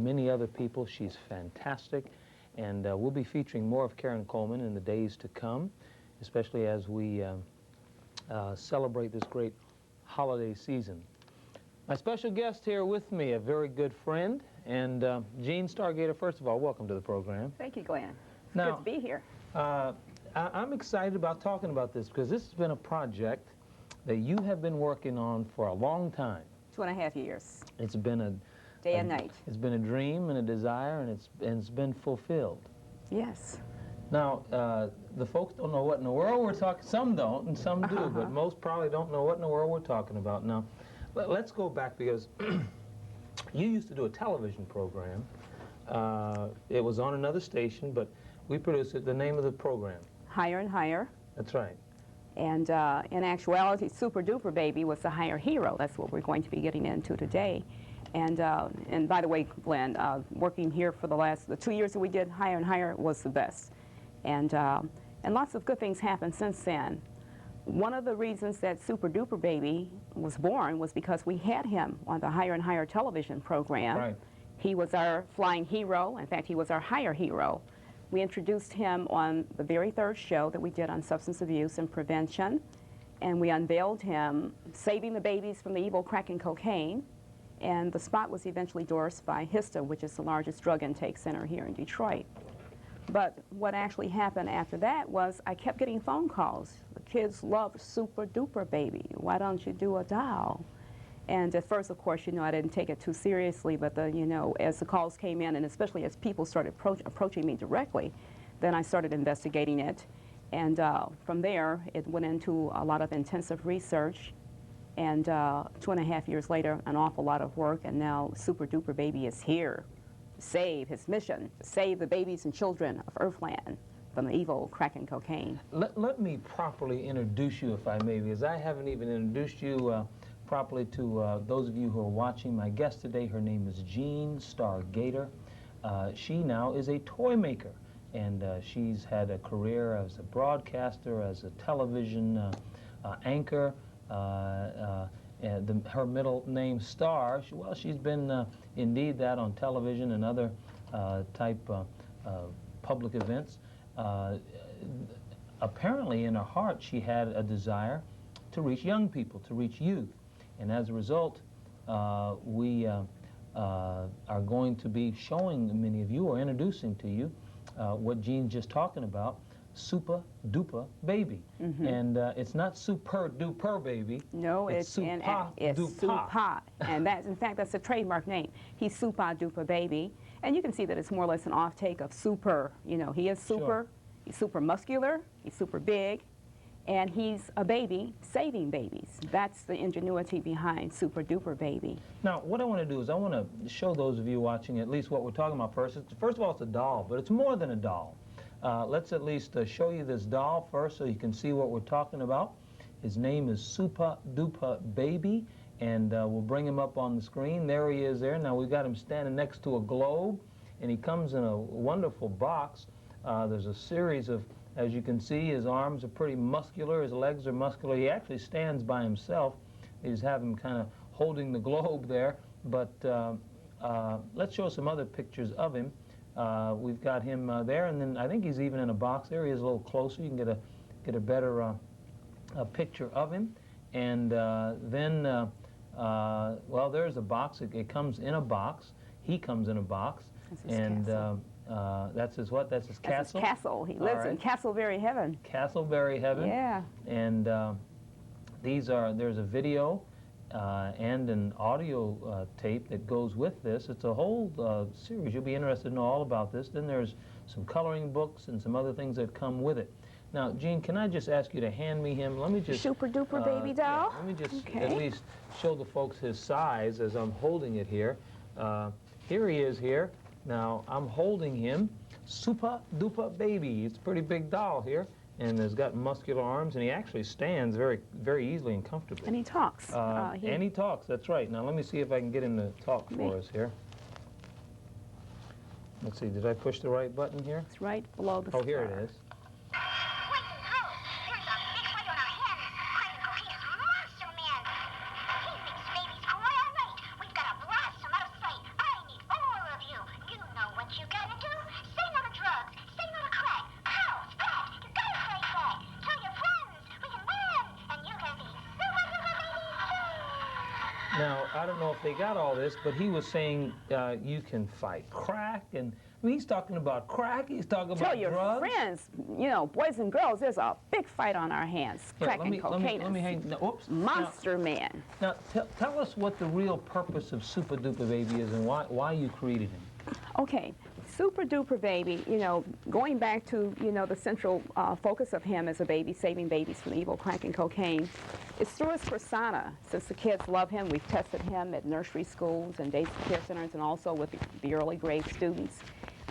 Many other people. She's fantastic, and we'll be featuring more of Karen Coleman in the days to come, especially as we celebrate this great holiday season. My special guest here with me, a very good friend, and Jean Stargator. First of all, welcome to the program. Thank you, Glenn. It's now, good to be here. I'm excited about talking about this because this has been a project that you have been working on for a long time. 2.5 years. It's been a day and night. It's been a dream and a desire, and it's been fulfilled. Yes. Now, the folks don't know what in the world we're talking. Some don't, and some do, but most probably don't know what in the world we're talking about. Now, let's go back because you used to do a television program. It was on another station, but we produced it. The name of the program? Higher and Higher. That's right. And in actuality, Super Duper Baby was the higher hero. That's what we're going to be getting into today. And by the way, Glenn, working here for the 2 years that we did Higher and Higher was the best. And lots of good things happened since then. One of the reasons that Super Duper Baby was born was because we had him on the Higher and Higher television program. Right. He was our flying hero. In fact, he was our higher hero. We introduced him on the very third show that we did on substance abuse and prevention, and we unveiled him saving the babies from the evil crack and cocaine, and the spot was eventually endorsed by HISTA, which is the largest drug intake center here in Detroit. But what actually happened after that was I kept getting phone calls. The kids love Super Duper Baby. Why don't you do a doll? And at first, of course, I didn't take it too seriously, but as the calls came in, and especially as people started approaching me directly, then I started investigating it. And from there, it went into a lot of intensive research. And 2.5 years later, an awful lot of work, and now Super Duper Baby is here to save his mission, to save the babies and children of Earthland from the evil crack and cocaine. Let me properly introduce you, if I may, because I haven't even introduced you properly to those of you who are watching. My guest today, her name is Jean Stargator. She now is a toy maker, and she's had a career as a broadcaster, as a television anchor. Her middle name, Star, she's been indeed that on television and other type public events. Apparently, in her heart, she had a desire to reach young people, to reach youth. And as a result, we are going to be showing many of you, or introducing to you, what Jean's just talking about, Super Duper Baby. Mm-hmm. And it's not Super Duper Baby. No, it's Super Duper. And in fact, that's a trademark name. He's Super Duper Baby. And you can see that it's more or less an off-take of super. He is super. Sure. He's super muscular. He's super big. And he's a baby saving babies. That's the ingenuity behind Super Duper Baby. Now, what I want to do is I want to show those of you watching at least what we're talking about first. First of all, it's a doll, but it's more than a doll. Let's at least show you this doll first so you can see what we're talking about. His name is Super Duper Baby, and we'll bring him up on the screen. There he is there. Now, we've got him standing next to a globe, and he comes in a wonderful box. There's a series of, as you can see, his arms are pretty muscular, his legs are muscular. He actually stands by himself. They just have him kind of holding the globe there. But let's show some other pictures of him. We've got him there, and then I think he's even in a box there. He is a little closer. You can get a better a picture of him. And then, well, there's a box. It comes in a box. He comes in a box. That's his what? That's his castle? That's his castle. He lives in Castleberry Heaven. Castleberry Heaven. Yeah. And there's a video and an audio tape that goes with this. It's a whole series. You'll be interested in all about this. Then there's some coloring books and some other things that come with it. Now, Jean, can I just ask you to hand me him? Let me just... Super Duper Baby doll? Yeah, let me just at least show the folks his size as I'm holding it here. Here he is here. Now, I'm holding him. Super Duper Baby. It's a pretty big doll here, and has got muscular arms, and he actually stands very, very easily and comfortably. And he talks. And he talks, that's right. Now, let me see if I can get him to talk for us here. Let's see, did I push the right button here? It's right below the Oh, here it is. know if they got all this, but he was saying you can fight crack, and I mean, he's talking about crack, he's talking Tell about your drugs. friends, you know, boys and girls, there's a big fight on our hands. Here, Crack and cocaine. let me hang. No, oops. Monster man. Now, tell us what the real purpose of Super Duper Baby is and why you created him. Okay, Super Duper Baby, you know, going back to, you know, the central focus of him as a baby, saving babies from evil crack and cocaine, it's through his persona. Since the kids love him, we've tested him at nursery schools and day care centers and also with the early grade students.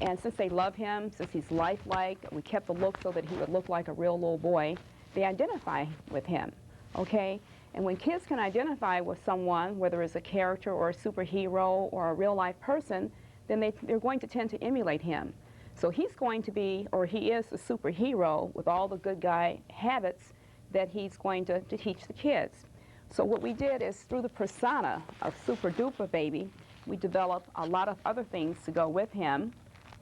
And since they love him, since he's lifelike, we kept the look so that he would look like a real little boy, they identify with him, okay? And when kids can identify with someone, whether it's a character or a superhero or a real-life person, then they're going to tend to emulate him. So he's going to be, or he is, a superhero with all the good guy habits that he's going to teach the kids. So what we did is, through the persona of Super Duper Baby, we developed a lot of other things to go with him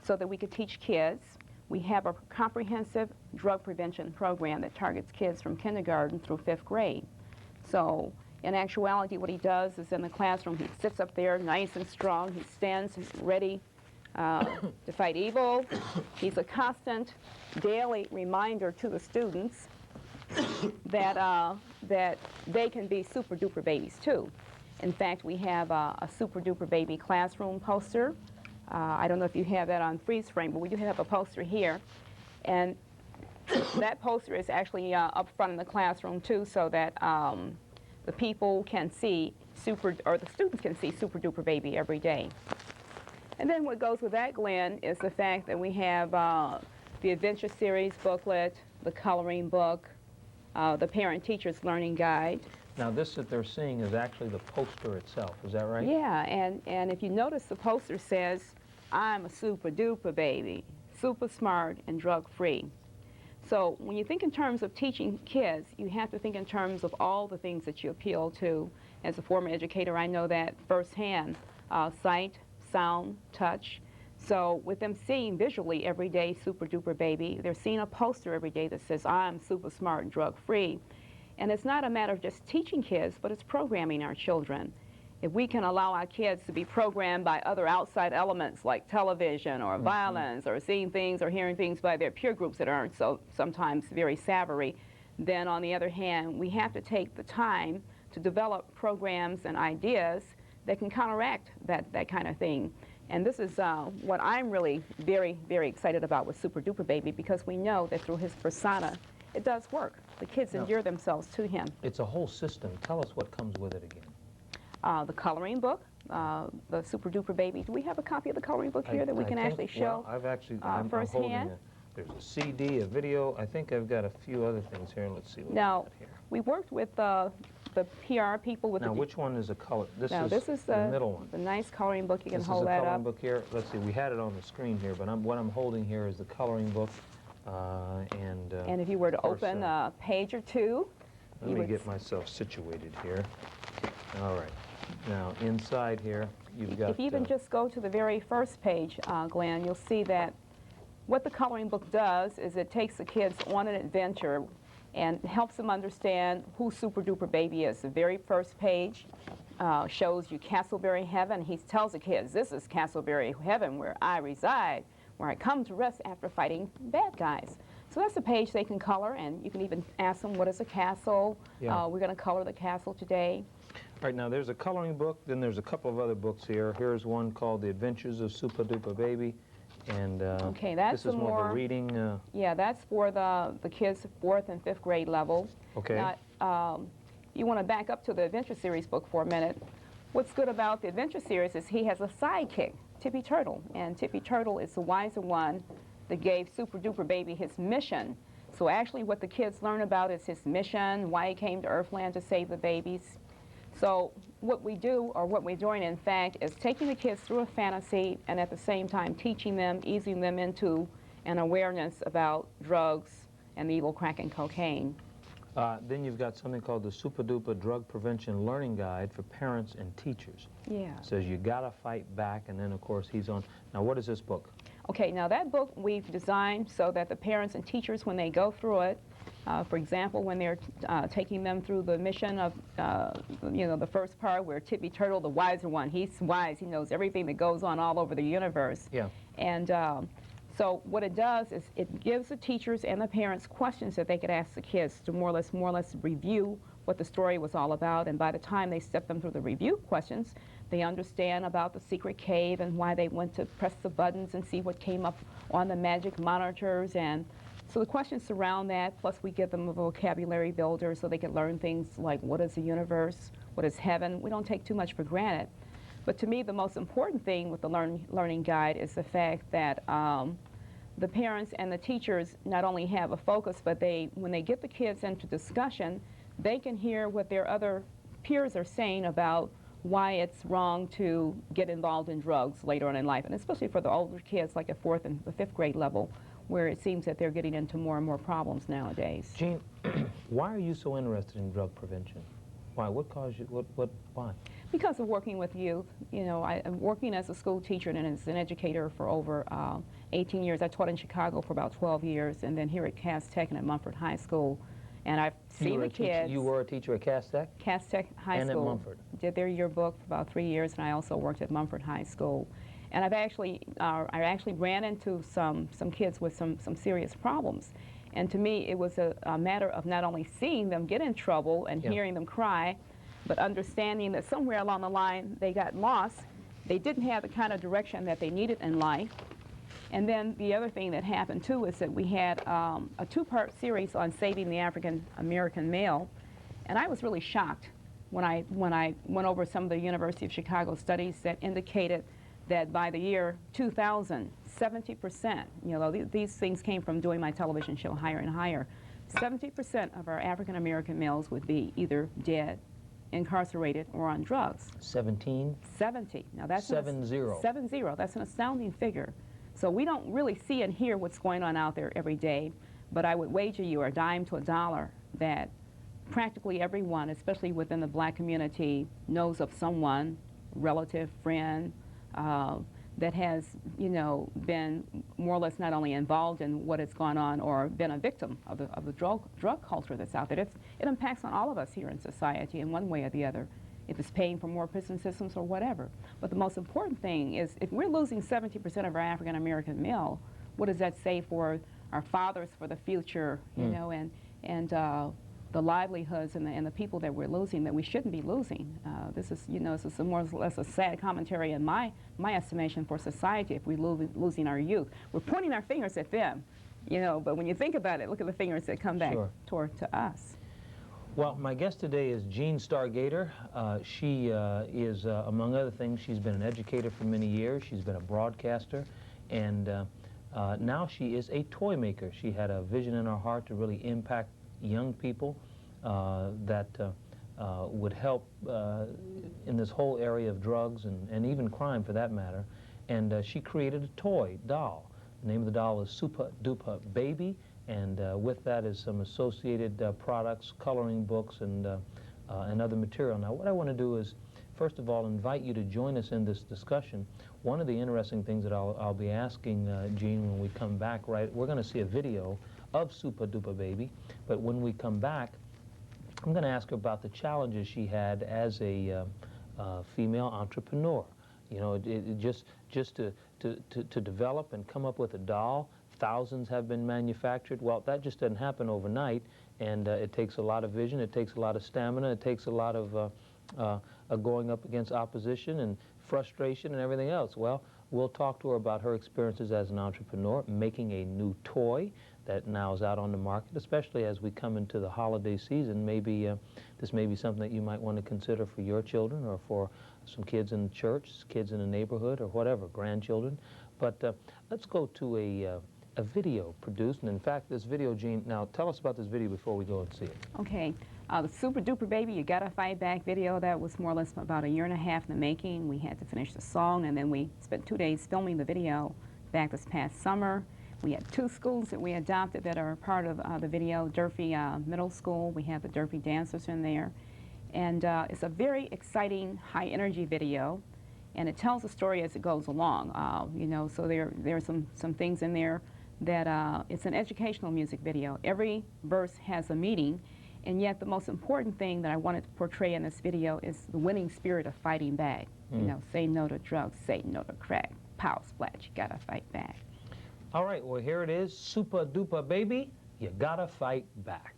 so that we could teach kids. We have a comprehensive drug prevention program that targets kids from kindergarten through 5th grade. So in actuality, what he does is in the classroom, he sits up there nice and strong. He stands ready to fight evil. He's a constant daily reminder to the students that they can be super duper babies too. In fact, we have a Super Duper Baby classroom poster. I don't know if you have that on freeze frame, but we do have a poster here. And that poster is actually up front in the classroom too, so that the people can see the students can see Super Duper Baby every day. And then what goes with that, Glenn, is the fact that we have the Adventure Series booklet, the coloring book, the Parent Teacher's Learning Guide. Now, this that they're seeing is actually the poster itself, is that right? Yeah, and if you notice, the poster says, "I'm a super duper baby, super smart and drug-free." So when you think in terms of teaching kids, you have to think in terms of all the things that you appeal to. As a former educator, I know that firsthand, sight, sound, touch. So with them seeing visually every day Super Duper Baby, they're seeing a poster every day that says, "I'm super smart and drug-free." And it's not a matter of just teaching kids, but it's programming our children. If we can allow our kids to be programmed by other outside elements like television or violence or seeing things or hearing things by their peer groups that aren't so sometimes very savory, then on the other hand, we have to take the time to develop programs and ideas that can counteract that kind of thing. And this is what I'm really very, very excited about with Super Duper Baby, because we know that through his persona, it does work. The kids endear themselves to him. It's a whole system. Tell us what comes with it again. The coloring book, the Super Duper Baby. Do we have a copy of the coloring book here that we can actually show? Well, I'm holding firsthand? There's a CD, a video. I think I've got a few other things here. Let's see what Now, we've got here. we worked with the PR people with Now, the... which one is a color? This is the middle one. The nice coloring book. You can This hold is a that coloring up. book here. Let's see, we had it on the screen here, but what I'm holding here is the coloring book. And if you were to open a page or two, let me get myself situated here. All right. Now, inside here, you've got... if you even just go to the very first page, Glenn, you'll see that what the coloring book does is it takes the kids on an adventure and helps them understand who Super Duper Baby is. The very first page shows you Castleberry Heaven. He tells the kids, "This is Castleberry Heaven where I reside, where I come to rest after fighting bad guys." So that's a page they can color, and you can even ask them, what is a castle? Yeah. We're going to color the castle today. All right, now there's a coloring book, then there's a couple of other books here. Here's one called The Adventures of Super Duper Baby, and Okay, that's this is more of a reading. Yeah, that's for the kids 4th and 5th grade level. Okay. Now, you want to back up to the Adventure Series book for a minute. What's good about the Adventure Series is he has a sidekick, Tippy Turtle, and Tippy Turtle is the wiser one that gave Super Duper Baby his mission. So actually what the kids learn about is his mission, why he came to Earthland to save the babies. So what we do, or what we're doing in fact, is taking the kids through a fantasy and at the same time teaching them, easing them into an awareness about drugs and the evil crack and cocaine. Then you've got something called the Super Duper Drug Prevention Learning Guide for parents and teachers. Yeah. It says you gotta fight back, and then of course he's on. Now what is this book? Okay, now that book we've designed so that the parents and teachers, when they go through it, For example, when they're taking them through the mission of, the first part where Tippy Turtle, the wiser one, he's wise, he knows everything that goes on all over the universe. Yeah. And so what it does is it gives the teachers and the parents questions that they could ask the kids to more or less review what the story was all about. And by the time they step them through the review questions, they understand about the secret cave and why they went to press the buttons and see what came up on the magic monitors. And so the questions surround that, plus we give them a vocabulary builder so they can learn things like what is the universe, what is heaven. We don't take too much for granted. But to me, the most important thing with the learning guide is the fact that the parents and the teachers not only have a focus, but when they get the kids into discussion, they can hear what their other peers are saying about why it's wrong to get involved in drugs later on in life, and especially for the older kids like at 4th and the 5th grade level, where it seems that they're getting into more and more problems nowadays. Jean, why are you so interested in drug prevention? Why? What caused you? Why? Because of working with youth. I'm working as a school teacher and as an educator for over 18 years. I taught in Chicago for about 12 years, and then here at Cass Tech and at Mumford High School. And I've seen the kids. You were a teacher at Cass Tech? Cass Tech High School. And at Mumford. Did their yearbook for about 3 years, and I also worked at Mumford High School. And I actually ran into some kids with some serious problems. And to me, it was a matter of not only seeing them get in trouble and hearing them cry, but understanding that somewhere along the line they got lost. They didn't have the kind of direction that they needed in life. And then the other thing that happened too is that we had a 2-part series on saving the African American male, and I was really shocked when I went over some of the University of Chicago studies that indicated that by the year 2000, 70%, these things came from doing my television show Higher and Higher, 70% of our African American males would be either dead, incarcerated, or on drugs. 17? 70. Now that's 70. 70. That's an astounding figure. So we don't really see and hear what's going on out there every day, but I would wager you a dime to a dollar that practically everyone, especially within the black community, knows of someone, relative, friend, that has, been more or less not only involved in what has gone on or been a victim of the drug culture that's out there. It impacts on all of us here in society in one way or the other, if it's paying for more prison systems or whatever. But the most important thing is if we're losing 70% of our African American male, what does that say for our fathers for the future, and the livelihoods and the people that we're losing that we shouldn't be losing. This is more or less a sad commentary in my estimation for society if we're losing our youth. We're pointing our fingers at them, but when you think about it, look at the fingers that come back to us. Well, my guest today is Jean Stargator. She is, among other things, she's been an educator for many years. She's been a broadcaster, and now she is a toy maker. She had a vision in her heart to really impact young people that would help in this whole area of drugs and even crime for that matter. And she created a toy doll. The name of the doll is Super Duper Baby, and with that is some associated products, coloring books, and other material. Now what I want to do is, first of all, invite you to join us in this discussion. One of the interesting things that I'll be asking Jean when we come back, we're going to see a video of Super Duper Baby, but when we come back, I'm going to ask her about the challenges she had as a female entrepreneur. Just to develop and come up with a doll. Thousands have been manufactured. Well, that just doesn't happen overnight, and it takes a lot of vision, it takes a lot of stamina, it takes a lot of going up against opposition and frustration and everything else. Well, we'll talk to her about her experiences as an entrepreneur, making a new toy that now is out on the market, especially as we come into the holiday season. Maybe this may be something that you might want to consider for your children or for some kids in the church, kids in the neighborhood, or whatever, grandchildren. But let's go to a video produced, and in fact, this video, Jean, now tell us about this video before we go and see it. Okay. The Super Duper Baby, You Gotta Fight Back video, that was more or less about a year and a half in the making. We had to finish the song, and then we spent 2 days filming the video back this past summer. We had 2 schools that we adopted that are part of the video, Durfee Middle School. We have the Durfee dancers in there. And it's a very exciting, high-energy video, and it tells the story as it goes along. So there are some things in there that it's an educational music video. Every verse has a meaning, and yet the most important thing that I wanted to portray in this video is the winning spirit of fighting back. You know, say no to drugs, say no to crack, pow, splat, you gotta fight back. All right, well, here it is, Super Duper Baby, you gotta fight back.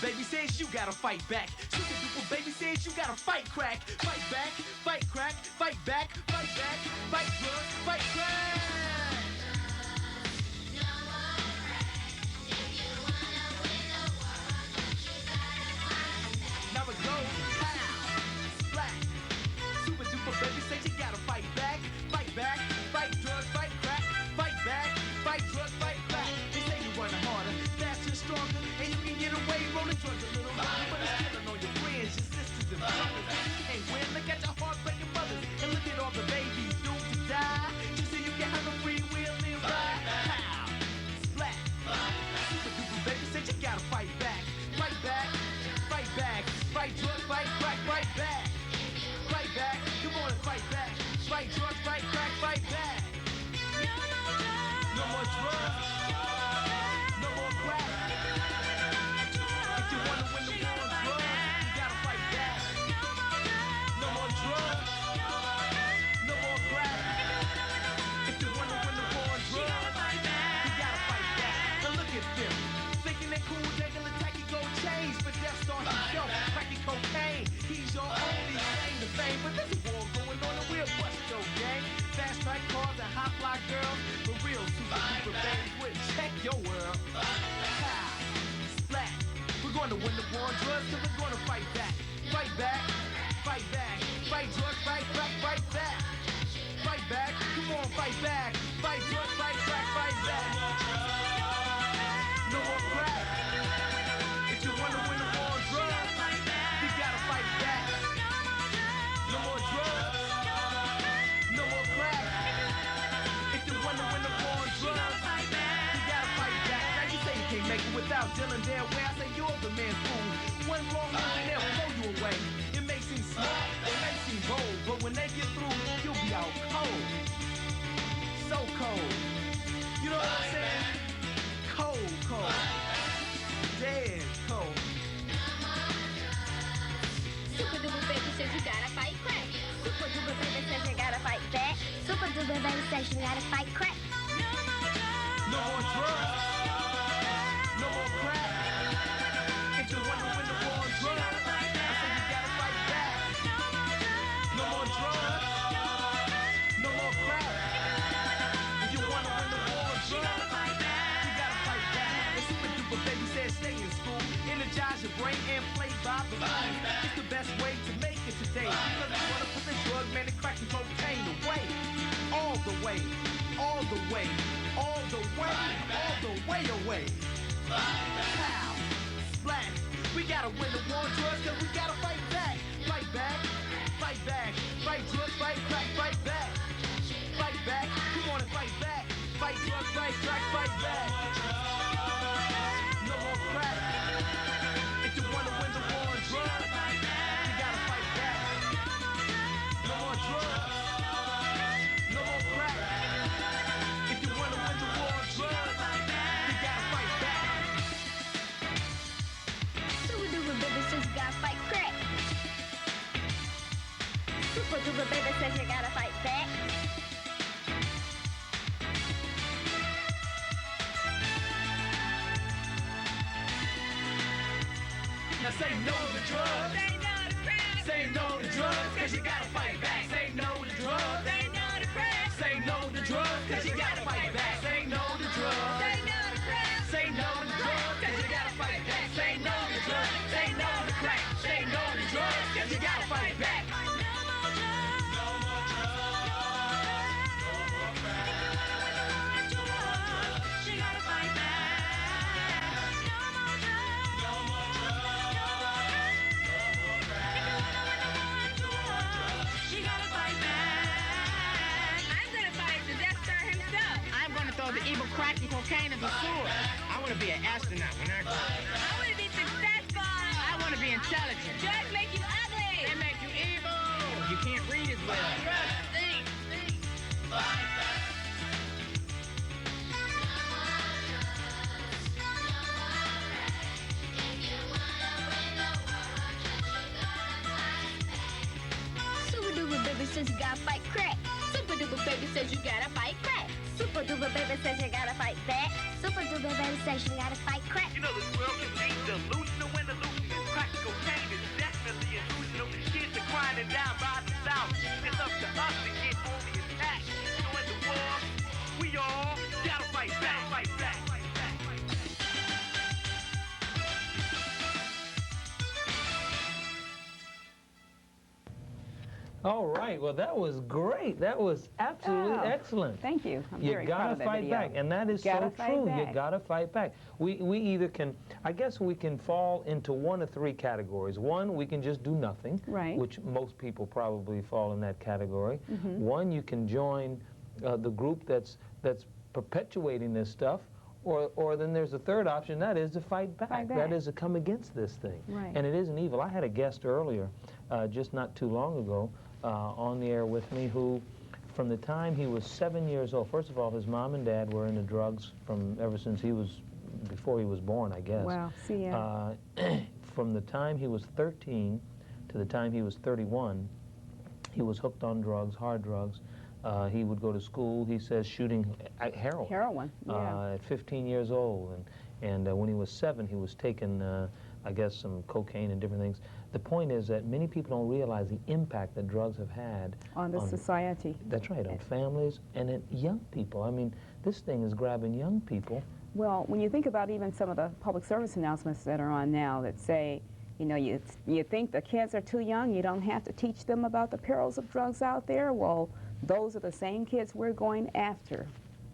Baby says you gotta fight back. Super duper baby says you gotta fight crack. Fight back, fight crack, fight back, fight back, fight drugs, fight crack. Now it goes, pow, splat. Super duper baby says you gotta fight back, fight drugs, fight crack, fight back, fight drugs, fight crack. They say you run harder, faster, stronger, and you can get away rolling drugs a little longer, but it's killing all your friends, your sisters, and brothers. And when look at your heartbreaking mothers, and look at all the babies doomed to die, just so you can have a free will and ride. Pow, splat. Super duper baby said you gotta fight back, fight back, fight back, fight drugs, fight crack, fight back, fight back. Come on and fight back, fight drugs, fight crack, fight back. No more drugs, no more crack. If you wanna win the war on drugs, you gotta fight back. No more drugs, no more crack. If you wanna win the war on drugs, you gotta fight back. Now look at them, thinking they cool, they gonna attack you, gold chains, but Death Star himself, cracking cocaine. He's your only claim to fame, but there's a war going on and we'll bust your gang. Fast track cars and hot fly girls, for real super duper babies would check your world. Pow, splat. We're going to win the war on drugs, so we're going to fight back. Fight back, fight back, fight drugs, fight back, fight back. Fight back, come on, fight back. Fight drugs, fight crack, fight back. No more crack. If you want to win the war on drugs, you gotta fight back. No more drugs, no more crack. If you want to win the war on drugs, you gotta fight back. Now you say you can't make it without Dylan there, where I say you're the man's fool. One wrong move and they'll blow you away. It may seem smart, it may seem bold, but when they get through, you'll be out cold. So cold. You know what I'm saying? Cold, cold. Dead cold. Super duper baby says you gotta fight crack. Super duper baby says you gotta fight back. Super duper baby says you gotta fight crack. No more drugs. No more crack. If you want to win the war on drugs, I say you gotta fight back. No more drugs. No more crack. If you want to win the war on drugs, you gotta fight back. The super duper baby says stay in school, energize your brain and play by the rules. It's the best way to make it today. Because you wanna put the drug, man, and crack and cocaine away. All the way, all the way, all the way, all the way away. Pow, splat. We gotta win the war on drugs, cause we gotta fight back. Fight back, fight back, fight drugs, fight crack, fight back. Fight back, come on and fight back. Fight drugs, fight crack, fight back. No more crack. If you wanna win the war on drugs, you gotta fight back. No more drugs, no more crack. If you wanna win the war on drugs, you gotta fight back. Super duper baby says you gotta fight crack. Super duper baby says you gotta fight back. Now say no to drugs. Say no to drugs, cause you gotta fight back. Say no to drugs. Say no to drugs, cause you gotta fight back. Say no to drugs. the evil crack and cocaine is a sword. I want to be an astronaut when I grow up. I want to be successful. I want to be intelligent. Drugs make you ugly. They make you evil. You can't read as well. Think. Super duper baby says you gotta fight crack. Super duper baby says you gotta fight crack. Super duper baby says you gotta fight that. Super duper baby says you gotta fight crack. You know, this world can be delusional when illusional. Crack cocaine is definitely illusional. Kids are crying and down by the thousands. It's up to us to get on the attack. So in the war, we all gotta fight back, fight back, fight back, fight back. All right, well, that was great. That was absolutely Oh, excellent. Thank you. I'm You very proud gotta of that fight video. back, and that is so Gotta fight true. You back. gotta fight back. We either can, I guess we can fall into one of three categories. One, we can just do nothing, Right. which most people probably fall in that category. Mm-hmm. One, you can join the group that's perpetuating this stuff, or then there's a third option, that is to fight back. Fight back. That is to come against this thing. Right. And it isn't evil. I had a guest earlier, just not too long ago, on the air with me who, from the time he was 7 years old, first of all, his mom and dad were into drugs from ever since before he was born, I guess. Wow, see ya. From the time he was 13 to the time he was 31, he was hooked on drugs, hard drugs. He would go to school, he says, shooting heroin. Heroin, yeah. At 15 years old. And when he was 7, he was taking, I guess, some cocaine and different things. The point is that many people don't realize the impact that drugs have had On the society. That's right, on families and in young people. I mean, this thing is grabbing young people. Well, when you think about even some of the public service announcements that are on now that say, you know, you think the kids are too young, you don't have to teach them about the perils of drugs out there. Well, those are the same kids we're going after.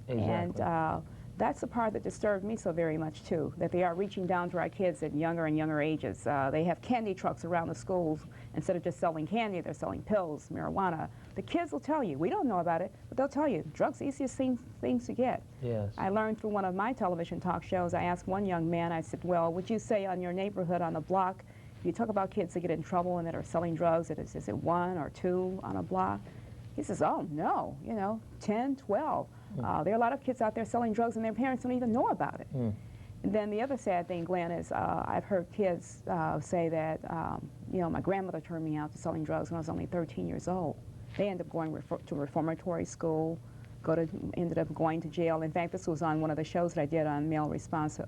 Exactly. And that's the part that disturbed me so very much, too, that they are reaching down to our kids at younger and younger ages. They have candy trucks around the schools. Instead of just selling candy, they're selling pills, marijuana. The kids will tell you. We don't know about it, but they'll tell you. Drugs are the easiest things to get. Yes. I learned through one of my television talk shows, I asked one young man, I said, well, would you say on your neighborhood, on the block, you talk about kids that get in trouble and that are selling drugs, is it 1 or 2 on a block? He says, oh, no, 10, 12. There are a lot of kids out there selling drugs and their parents don't even know about it. And then the other sad thing, Glenn, is I've heard kids say that, my grandmother turned me out to selling drugs when I was only 13 years old. They ended up going to reformatory school, ended up going to jail. In fact, this was on one of the shows that I did on male response,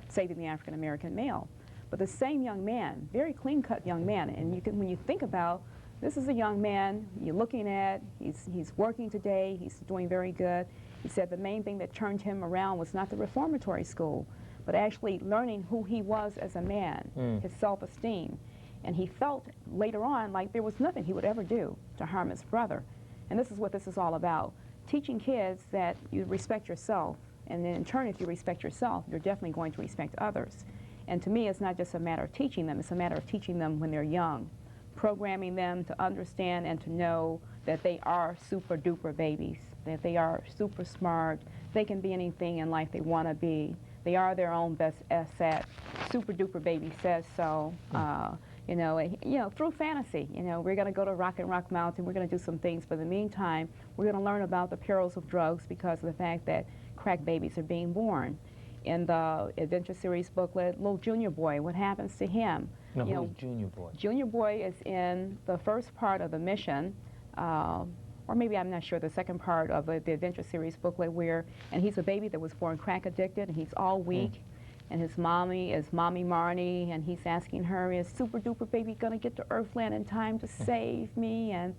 Saving the African American Male. But the same young man, very clean-cut young man, and when you think about, this is a young man you're looking at, he's working today, he's doing very good. He said the main thing that turned him around was not the reformatory school, but actually learning who he was as a man, his self-esteem. And he felt later on like there was nothing he would ever do to harm his brother. And this is what this is all about, teaching kids that you respect yourself, and then in turn, if you respect yourself, you're definitely going to respect others. And to me, it's not just a matter of teaching them, it's a matter of teaching them when they're young, programming them to understand and to know that they are super duper babies, that they are super smart, they can be anything in life they want to be. They are their own best asset. Super duper baby says so. Through fantasy, we're going to go to Rock Mountain, we're going to do some things, but in the meantime, we're going to learn about the perils of drugs because of the fact that crack babies are being born. In the Adventure Series booklet, little Junior Boy, what happens to him? Now, who's Junior Boy? Junior Boy is in the first part of the mission, or maybe I'm not sure, the second part of the Adventure Series booklet and he's a baby that was born crack addicted, and he's all weak. And his mommy is Mommy Marnie, and he's asking her, is Super Duper Baby going to get to Earthland in time to save me? And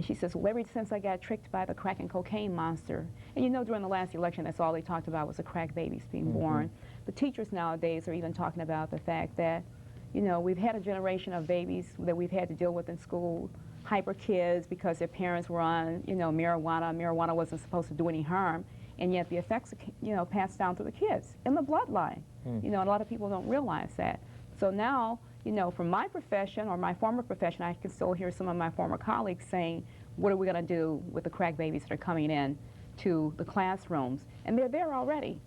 she says, well, ever since I got tricked by the crack and cocaine monster. And during the last election, that's all they talked about was the crack babies being born. The teachers nowadays are even talking about the fact that, we've had a generation of babies that we've had to deal with in school, hyper kids because their parents were on, marijuana. Marijuana wasn't supposed to do any harm. And yet the effects, passed down to the kids in the bloodline. A lot of people don't realize that. So now, from my profession or my former profession, I can still hear some of my former colleagues saying, what are we going to do with the crack babies that are coming in to the classrooms, and they're there already.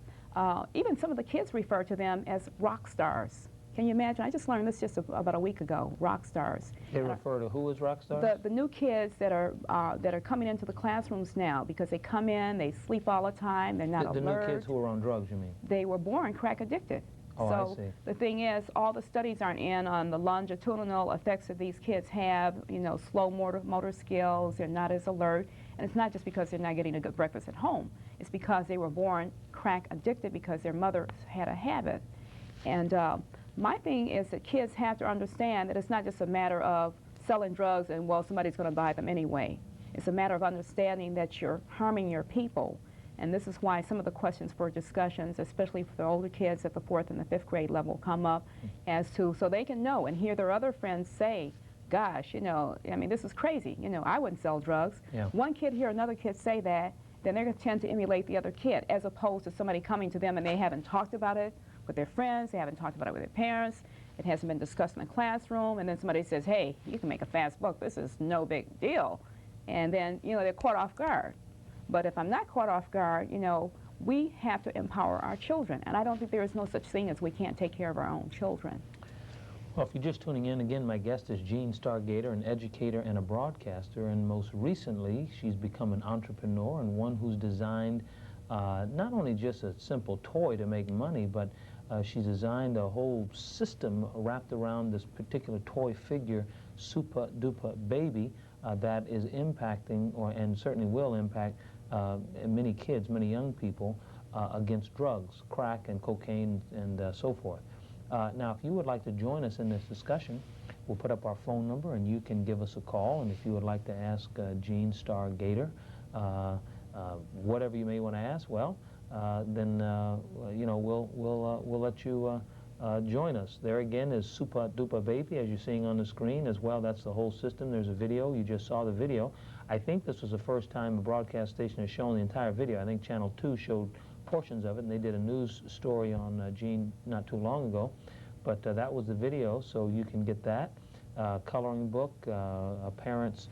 Even some of the kids refer to them as rock stars. Can you imagine? I just learned this just about a week ago, rock stars. They refer to who as rock stars? The new kids that are coming into the classrooms now, because they come in, they sleep all the time, they're not The alert. new kids who are on drugs, you mean? They were born crack addicted. Oh, so I see. the thing is, all the studies aren't in on the longitudinal effects that these kids have, you know, slow motor skills, they're not as alert, and it's not just because they're not getting a good breakfast at home. It's because they were born crack addicted because their mother had a habit. And my thing is that kids have to understand that it's not just a matter of selling drugs and, well, somebody's going to buy them anyway. It's a matter of understanding that you're harming your people. And this is why some of the questions for discussions, especially for the older kids at the 4th and the 5th grade level, come up as to, so they can know and hear their other friends say, gosh, you know, I mean, this is crazy. You know, I wouldn't sell drugs. Yeah. One kid hear another kid say that, then they're going to tend to emulate the other kid, as opposed to somebody coming to them and they haven't talked about it with their friends, they haven't talked about it with their parents, it hasn't been discussed in the classroom, and then somebody says, hey, you can make a fast buck, this is no big deal. And then, you know, they're caught off guard. But if I'm not caught off guard, you know, we have to empower our children. And I don't think there is no such thing as we can't take care of our own children. Well, if you're just tuning in, again, my guest is Jean Stargator, an educator and a broadcaster. And most recently, she's become an entrepreneur and one who's designed not only just a simple toy to make money, but she's designed a whole system wrapped around this particular toy figure, Super Duper Baby, that is impacting, and certainly will impact, many kids, many young people against drugs, crack and cocaine and so forth. Now, if you would like to join us in this discussion, we'll put up our phone number and you can give us a call. And if you would like to ask Jean Stargator whatever you may want to ask, well, then you know, we'll let you join us. There again is Super Duper Baby, as you're seeing on the screen as well. That's the whole system. There's a video. You just saw the video. I think this was the first time a broadcast station has shown the entire video. I think Channel 2 showed portions of it, and they did a news story on Jean not too long ago. But that was the video, so you can get that. Coloring book, parents,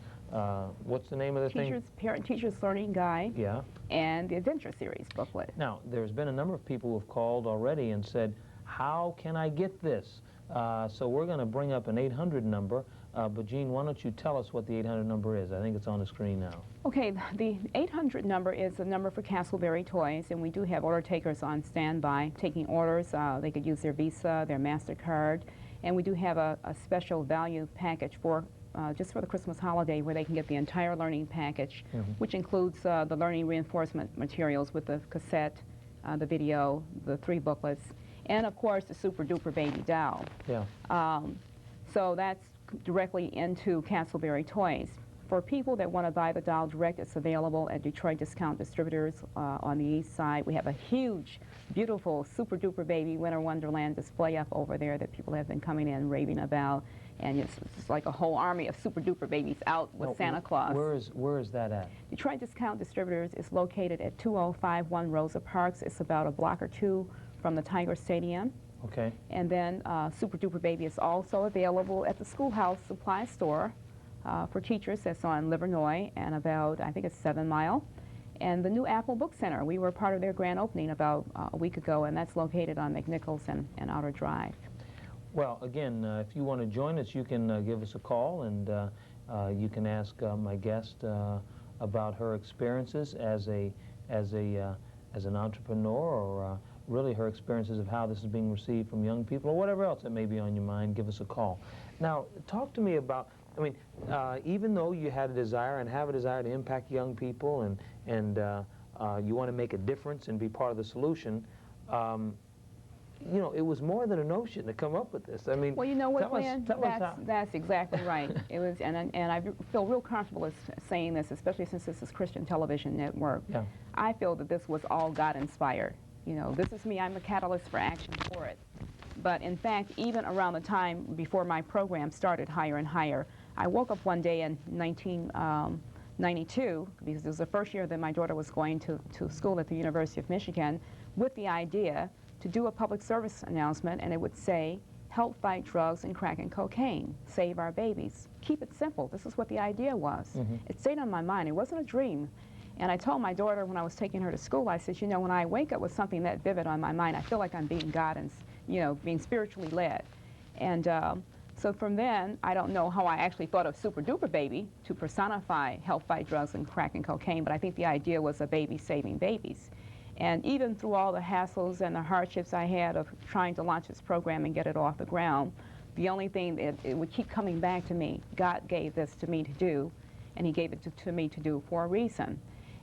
what's the name of the thing? Parent-Teachers Learning Guide. Yeah. And the Adventure Series booklet. Now, there's been a number of people who have called already and said, how can I get this? So we're going to bring up an 800 number, but Jean, why don't you tell us what the 800 number is? I think it's on the screen now. Okay, the 800 number is the number for Castleberry Toys, and we do have order takers on standby taking orders. They could use their Visa, their MasterCard, and we do have a special value package for just for the Christmas holiday where they can get the entire learning package, which includes the learning reinforcement materials with the cassette, the video, the 3 booklets, and of course the Super Duper Baby doll. Yeah. So that's directly into Castleberry Toys. For people that want to buy the doll direct, it's available at Detroit Discount Distributors on the east side. We have a huge, beautiful Super Duper Baby Winter Wonderland display up over there that people have been coming in raving about. And it's like a whole army of Super Duper Babies out with Santa Claus. Where is that at? Detroit Discount Distributors is located at 2051 Rosa Parks. It's about a block or 2 from the Tiger Stadium. Okay. And then Super Duper Baby is also available at the Schoolhouse Supply Store for teachers. That's on Livernois and about, I think it's 7 Mile. And the new Apple Book Center, we were part of their grand opening about a week ago, and that's located on McNichols and Outer Drive. Well, again, if you want to join us, you can give us a call, and you can ask my guest about her experiences as an entrepreneur, or really her experiences of how this is being received from young people, or whatever else that may be on your mind. Give us a call. Now, talk to me about, I mean, even though you had a desire and have a desire to impact young people, and you want to make a difference and be part of the solution, you know, it was more than a notion to come up with this. I mean, well, you know what, Glenn, that's exactly right. It was, and I feel real comfortable saying this, especially since this is Christian Television Network. Yeah. I feel that this was all God-inspired. You know, this is me. I'm a catalyst for action for it. But in fact, even around the time before my program started, Higher and Higher, I woke up one day in 1992, because it was the first year that my daughter was going to school at the University of Michigan, with the idea to do a public service announcement, and it would say, help fight drugs and crack and cocaine, save our babies. Keep it simple. This is what the idea was. It stayed on my mind. It wasn't a dream. And I told my daughter when I was taking her to school, I said, you know, when I wake up with something that vivid on my mind, I feel like I'm being guided, you know, being spiritually led. And so from then, I don't know how I actually thought of Super Duper Baby to personify help fight drugs and crack and cocaine, but I think the idea was a baby saving babies. And even through all the hassles and the hardships I had of trying to launch this program and get it off the ground, the only thing that it would keep coming back to me, God gave this to me to do, and he gave it to me to do for a reason.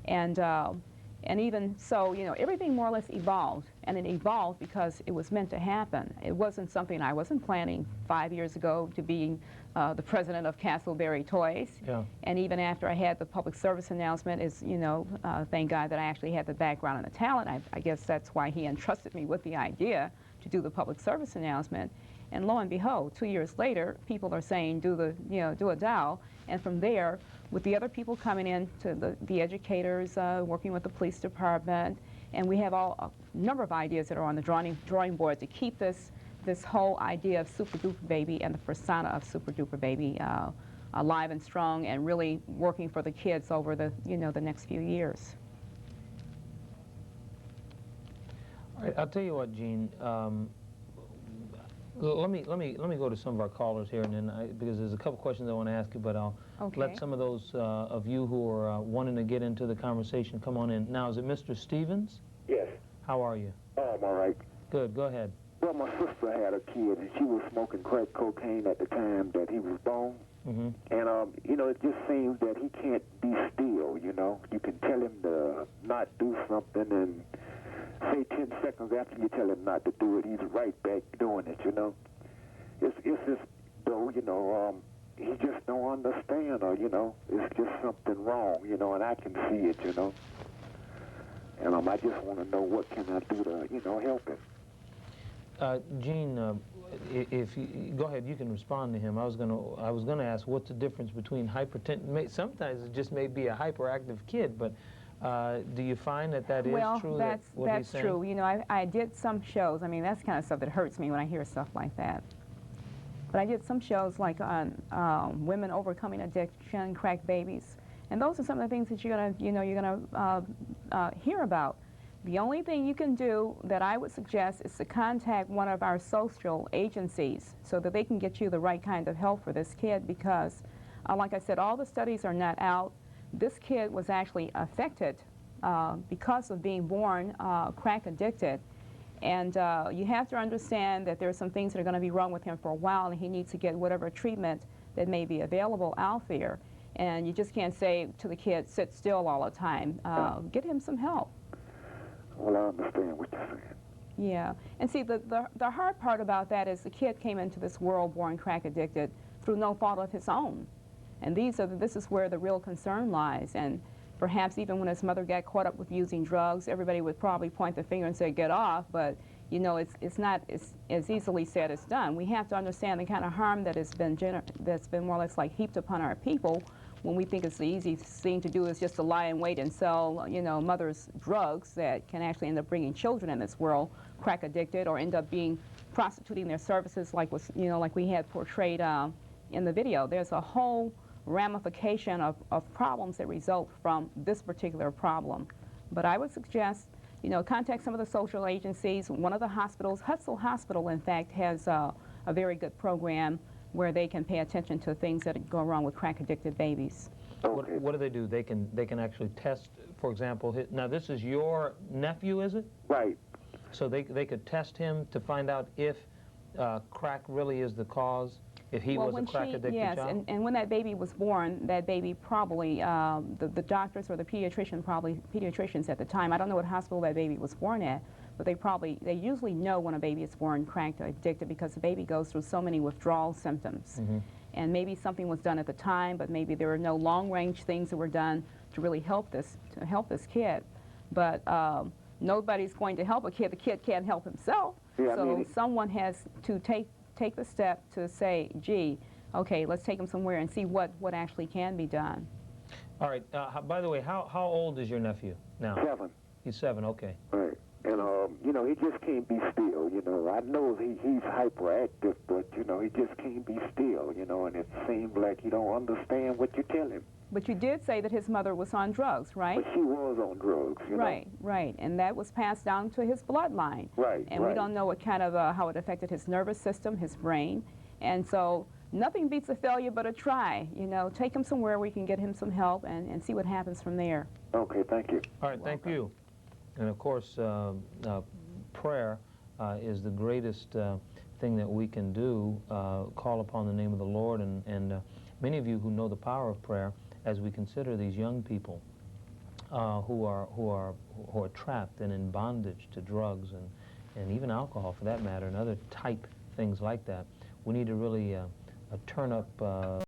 And even so, you know, everything more or less evolved, and it evolved because it was meant to happen. It wasn't something I wasn't planning 5 years ago to be the president of Castleberry Toys. Yeah. And even after I had the public service announcement, is, you know, thank God that I actually had the background and the talent. I guess that's why he entrusted me with the idea to do the public service announcement. And lo and behold, 2 years later, people are saying, do a DAO. And from there, with the other people coming in, to the educators, working with the police department, and we have a number of ideas that are on the drawing board to keep this whole idea of Super Duper Baby and the persona of Super Duper Baby alive and strong, and really working for the kids over the next few years. All right, I'll tell you what, Jean. Let me go to some of our callers here, and then because there's a couple questions I want to ask you, but I'll let some of those of you who are wanting to get into the conversation come on in. Now, is it Mr. Stevens? Yes. How are you? Oh, I'm all right. Good. Go ahead. Well, my sister had a kid, and she was smoking crack cocaine at the time that he was born. Mm-hmm. And, you know, it just seems that he can't be still, you know. You can tell him to not do something, and say 10 seconds after you tell him not to do it, he's right back doing it, you know. It's just, though, you know, he just don't understand, or, you know, it's just something wrong, you know, and I can see it, you know. And I just want to know what can I do to, you know, help him. Gene, if you go ahead, you can respond to him. I was gonna ask what's the difference between hypertension. Sometimes it just may be a hyperactive kid, but do you find that is true? Well, that's true. You know, I did some shows. I mean, that's kind of stuff that hurts me when I hear stuff like that. But I did some shows like on women overcoming addiction, crack babies, and those are some of the things that you're gonna hear about. The only thing you can do that I would suggest is to contact one of our social agencies so that they can get you the right kind of help for this kid, because, like I said, all the studies are not out. This kid was actually affected because of being born crack addicted. And you have to understand that there are some things that are going to be wrong with him for a while, and he needs to get whatever treatment that may be available out there. And you just can't say to the kid, sit still all the time. Get him some help. Well, I understand what you're saying. Yeah. And see, the hard part about that is the kid came into this world born crack addicted through no fault of his own. And this is where the real concern lies. And perhaps even when his mother got caught up with using drugs, everybody would probably point the finger and say, get off. But, you know, it's not as easily said as done. We have to understand the kind of harm that has been more or less like heaped upon our people when we think it's the easiest thing to do is just to lie in wait and sell, you know, mothers drugs that can actually end up bringing children in this world crack addicted, or end up being prostituting their services like we had portrayed in the video. There's a whole ramification of problems that result from this particular problem. But I would suggest, you know, contact some of the social agencies. One of the hospitals, Hutzel Hospital, in fact, has a very good program where they can pay attention to things that go wrong with crack-addicted babies. Okay. What do they do? They can actually test, for example, now this is your nephew, is it? Right. So they could test him to find out if crack really is the cause, if he was a crack-addicted child? Yes, and when that baby was born, that baby probably, the doctors or the pediatricians at the time, I don't know what hospital that baby was born at, but they usually know when a baby is born crack addicted, because the baby goes through so many withdrawal symptoms. Mm-hmm. And maybe something was done at the time, but maybe there were no long-range things that were done to really help this kid. But nobody's going to help a kid. The kid can't help himself. Yeah, so someone has to take the step to say, gee, okay, let's take him somewhere and see what actually can be done. All right. By the way, how old is your nephew now? 7. He's 7, okay. Right. And, you know, he just can't be still, you know. I know he's hyperactive, but, you know, he just can't be still, you know, and it seems like he don't understand what you tell him. But you did say that his mother was on drugs, right? But she was on drugs, you know. Right, right, and that was passed down to his bloodline. Right, And we right. don't know what kind of, how it affected his nervous system, his brain. And so nothing beats a failure but a try. You know, take him somewhere where we can get him some help and see what happens from there. Okay, thank you. All right, thank you. And of course, prayer is the greatest thing that we can do. Call upon the name of the Lord, and many of you who know the power of prayer, as we consider these young people who are trapped and in bondage to drugs and even alcohol, for that matter, and other type things like that, we need to really turn up